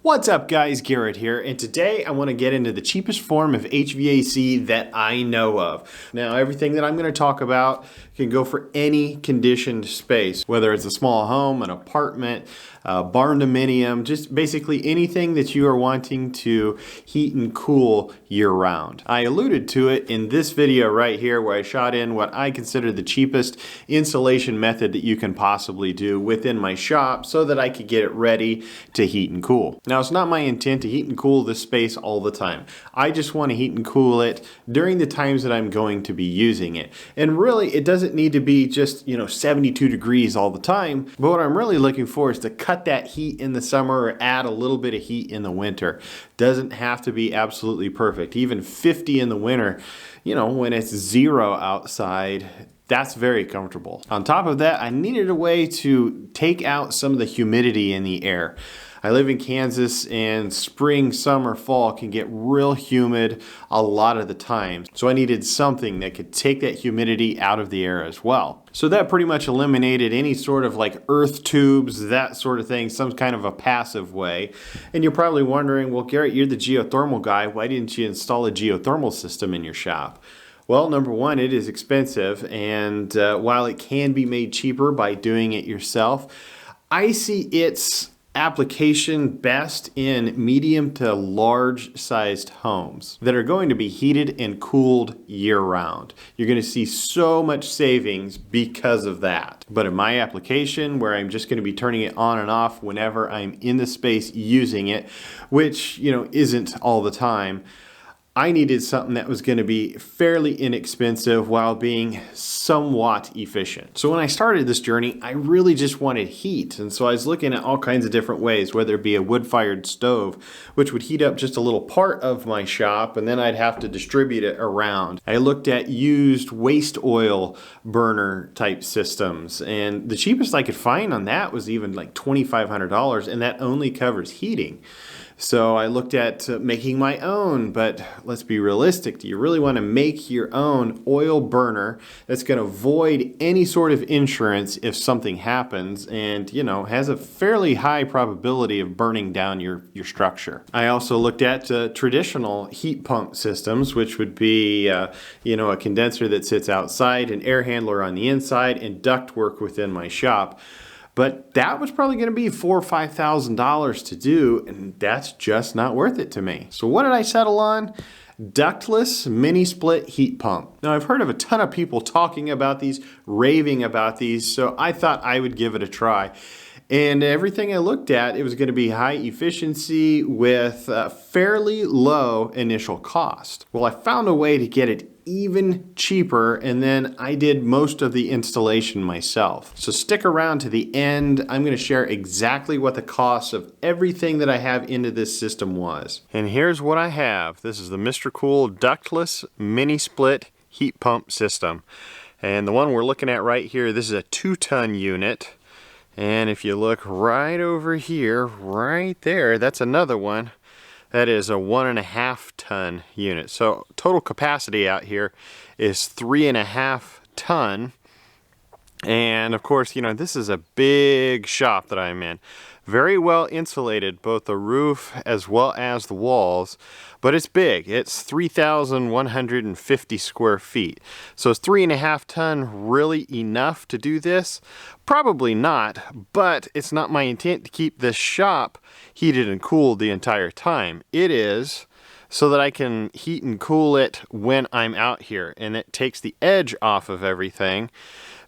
What's up guys, Garrett here, and today I want to get into the cheapest form of HVAC that I know of. Now everything that I'm going to talk about can go for any conditioned space, whether it's a small home, an apartment, barn dominium, just basically anything that you are wanting to heat and cool year round. I alluded to it in this video right here where I shot in what I consider the cheapest insulation method that you can possibly do within my shop so that I could get it ready to heat and cool. Now it's not my intent to heat and cool this space all the time. I just want to heat and cool it during the times that I'm going to be using it. And really it doesn't need to be just 72 degrees all the time, but what I'm really looking for is to cut that heat in the summer or add a little bit of heat in the winter. Doesn't have to be absolutely perfect. Even 50 in the winter, when it's 0 outside, that's very comfortable. On top of that, I needed a way to take out some of the humidity in the air. I live in Kansas and spring, summer, fall can get real humid a lot of the time. So I needed something that could take that humidity out of the air as well. So that pretty much eliminated any sort of like earth tubes, that sort of thing, some kind of a passive way. And you're probably wondering, well, Garrett, you're the geothermal guy. Why didn't you install a geothermal system in your shop? Well, number one, it is expensive, and while it can be made cheaper by doing it yourself, I see its application best in medium to large sized homes that are going to be heated and cooled year round. You're going to see so much savings because of that. But in my application, where I'm just going to be turning it on and off whenever I'm in the space using it, which isn't all the time, I needed something that was going to be fairly inexpensive while being somewhat efficient. So when I started this journey, I really just wanted heat. And so I was looking at all kinds of different ways, whether it be a wood-fired stove, which would heat up just a little part of my shop, and then I'd have to distribute it around. I looked at used waste oil burner type systems, and the cheapest I could find on that was even like $2,500, and that only covers heating. So I looked at making my own, but let's be realistic. Do you really want to make your own oil burner that's going to void any sort of insurance if something happens and, has a fairly high probability of burning down your structure? I also looked at traditional heat pump systems, which would be, a condenser that sits outside, an air handler on the inside, and ductwork within my shop. But that was probably going to be $4,000 or $5,000 to do, and that's just not worth it to me. So what did I settle on? Ductless mini split heat pump. Now I've heard of a ton of people talking about these, raving about these, so I thought I would give it a try. And everything I looked at, it was going to be high efficiency with fairly low initial cost. Well, I found a way to get it even cheaper, and then I did most of the installation myself. So stick around to the end. I'm going to share exactly what the cost of everything that I have into this system was. And here's what I have. This is the Mr. Cool ductless mini split heat pump system. And the one we're looking at right here, this is a 2-ton unit. And if you look right over here, right there, that's another one. That is a 1.5 ton unit. So total capacity out here is 3.5 ton. And of course, this is a big shop that I'm in. Very well insulated, both the roof as well as the walls, but it's big. It's 3,150 square feet. So is 3.5 ton really enough to do this? Probably not, but it's not my intent to keep this shop heated and cooled the entire time. It is so that I can heat and cool it when I'm out here, and it takes the edge off of everything,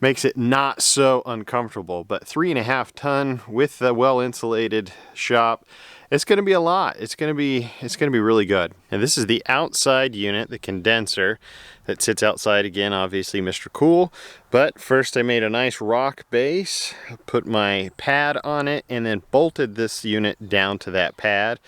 makes it not so uncomfortable. But 3.5 ton with the well insulated shop, it's going to be a lot. It's going to be really good. And this is the outside unit, the condenser that sits outside again, obviously Mr. Cool. But first I made a nice rock base, put my pad on it, and then bolted this unit down to that pad.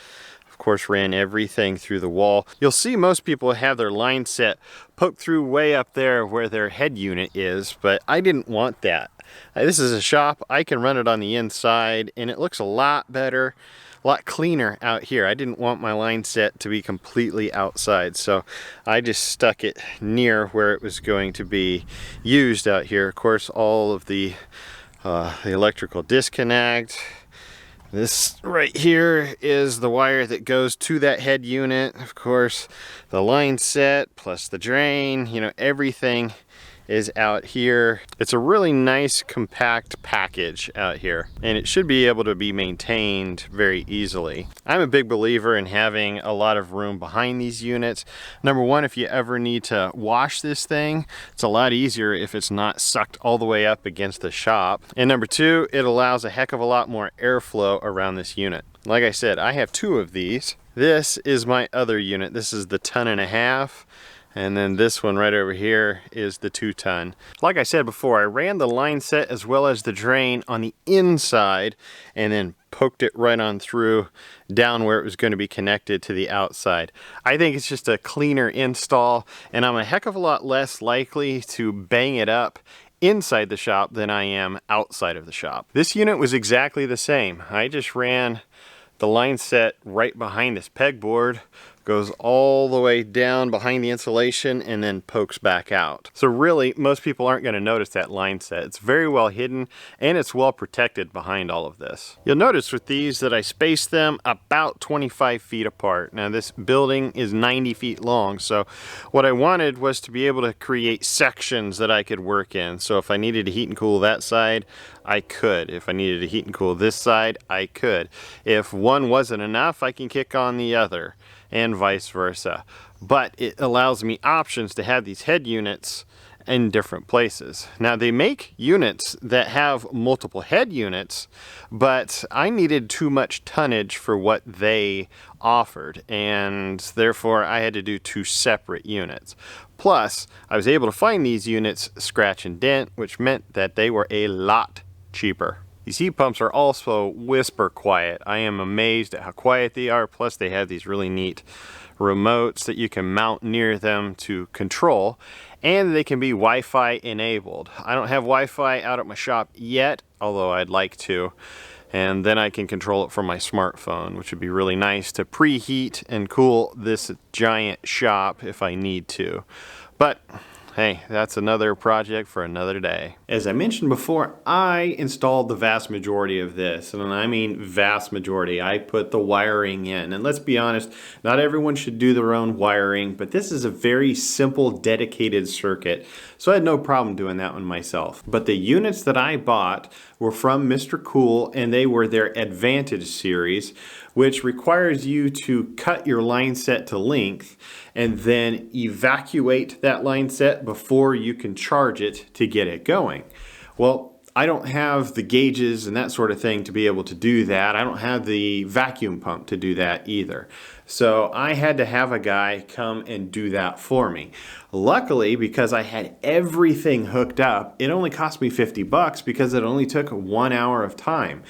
Of course, ran everything through the wall. You'll see most people have their line set poked through way up there where their head unit is, but I didn't want that. This is a shop. I can run it on the inside, and it looks a lot better, a lot cleaner out here. I didn't want my line set to be completely outside, so I just stuck it near where it was going to be used out here. Of course, all of the electrical disconnect, This right here is the wire that goes to that head unit. Of course, the line set plus the drain, you know, everything is out here. It's a really nice compact package out here, and it should be able to be maintained very easily. I'm a big believer in having a lot of room behind these units. Number one, if you ever need to wash this thing, it's a lot easier if it's not sucked all the way up against the shop. And number two, it allows a heck of a lot more airflow around this unit. Like I said, I have two of these. This is my other unit. This is the 1.5 ton. And then this one right over here is the 2 ton. Like I said before, I ran the line set as well as the drain on the inside and then poked it right on through down where it was going to be connected to the outside. I think it's just a cleaner install, and I'm a heck of a lot less likely to bang it up inside the shop than I am outside of the shop. This unit was exactly the same. I just ran the line set right behind this pegboard, goes all the way down behind the insulation and then pokes back out. So really, most people aren't going to notice that line set. It's very well hidden and it's well protected behind all of this. You'll notice with these that I spaced them about 25 feet apart. Now this building is 90 feet long, so what I wanted was to be able to create sections that I could work in. So if I needed to heat and cool that side, I could. If I needed to heat and cool this side, I could. If one wasn't enough, I can kick on the other, and vice versa. But it allows me options to have these head units in different places. Now they make units that have multiple head units, but I needed too much tonnage for what they offered, and therefore I had to do two separate units. Plus, I was able to find these units scratch and dent, which meant that they were a lot cheaper. These heat pumps are also whisper quiet. I am amazed at how quiet they are. Plus they have these really neat remotes that you can mount near them to control, and they can be Wi-Fi enabled. I don't have Wi-Fi out at my shop yet, although I'd like to. And then I can control it from my smartphone, which would be really nice to preheat and cool this giant shop if I need to. But hey, that's another project for another day. As I mentioned before, I installed the vast majority of this, and I mean vast majority. I put the wiring in, and let's be honest, not everyone should do their own wiring, but this is a very simple, dedicated circuit, so I had no problem doing that one myself. But the units that I bought were from Mr. Cool, and they were their Advantage series, which requires you to cut your line set to length and then evacuate that line set before you can charge it to get it going. Well, I don't have the gauges and that sort of thing to be able to do that. I don't have the vacuum pump to do that either. So I had to have a guy come and do that for me. Luckily, because I had everything hooked up, it only cost me $50 because it only took 1 hour of time.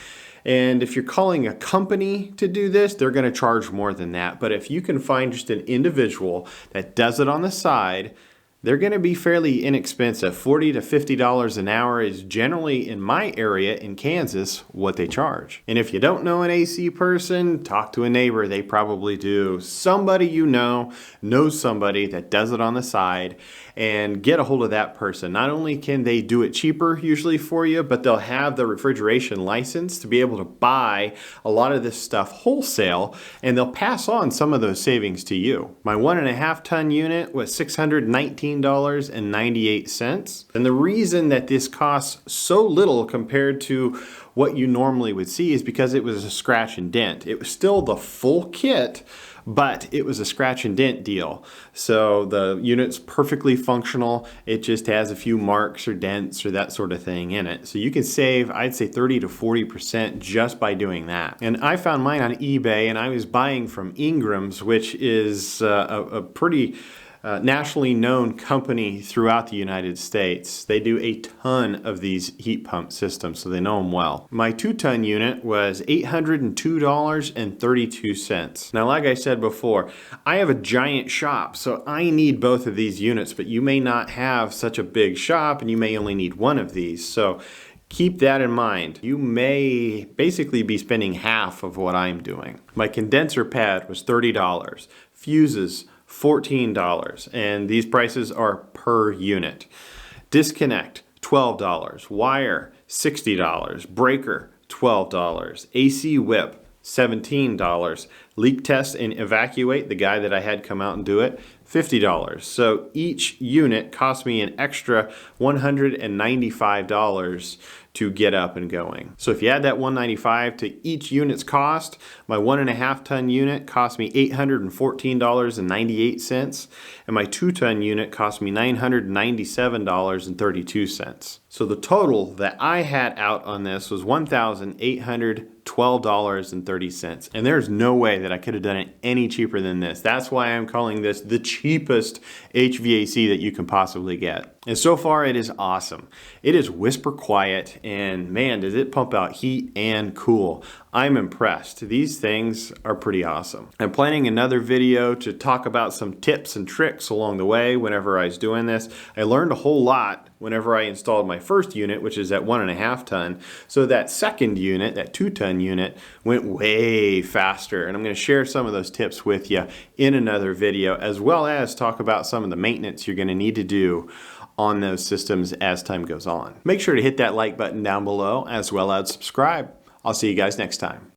And if you're calling a company to do this, they're going to charge more than that. But if you can find just an individual that does it on the side, they're going to be fairly inexpensive. $40 to $50 an hour is generally, in my area in Kansas, what they charge. And if you don't know an AC person, talk to a neighbor. They probably do. Somebody you know knows somebody that does it on the side, and get a hold of that person. Not only can they do it cheaper usually for you, but they'll have the refrigeration license to be able to buy a lot of this stuff wholesale, and they'll pass on some of those savings to you. My 1.5 ton unit was $619.98. And the reason that this costs so little compared to what you normally would see is because it was a scratch and dent. It was still the full kit, but it was a scratch and dent deal. So the unit's perfectly functional. It just has a few marks or dents or that sort of thing in it. So you can save, I'd say 30 to 40% just by doing that. And I found mine on eBay, and I was buying from Ingram's, which is a pretty nationally known company throughout the United States. They do a ton of these heat pump systems, so they know them well. My 2 ton unit was $802.32. Now, like I said before, I have a giant shop, so I need both of these units, but you may not have such a big shop and you may only need one of these. So keep that in mind. You may basically be spending half of what I'm doing. My condenser pad was $30. Fuses, $14, and these prices are per unit. Disconnect, $12. Wire, $60. Breaker, $12. AC whip, $17. Leak test and evacuate, the guy that I had come out and do it, $50. So each unit cost me an extra $195 to get up and going. So if you add that $195 to each unit's cost, my 1.5 ton unit cost me $814.98, and my 2 ton unit cost me $997.32. So the total that I had out on this was $1,812.30. And there's no way that I could have done it any cheaper than this. That's why I'm calling this the cheapest HVAC that you can possibly get. And so far it is awesome. It is whisper quiet, and man, does it pump out heat and cool. I'm impressed. These things are pretty awesome. I'm planning another video to talk about some tips and tricks along the way whenever I was doing this. I learned a whole lot whenever I installed my first unit, which is at 1.5 ton. So that second unit, that 2 ton unit, went way faster. And I'm going to share some of those tips with you in another video, as well as talk about some of the maintenance you're going to need to do on those systems as time goes on. Make sure to hit that like button down below, as well as subscribe. I'll see you guys next time.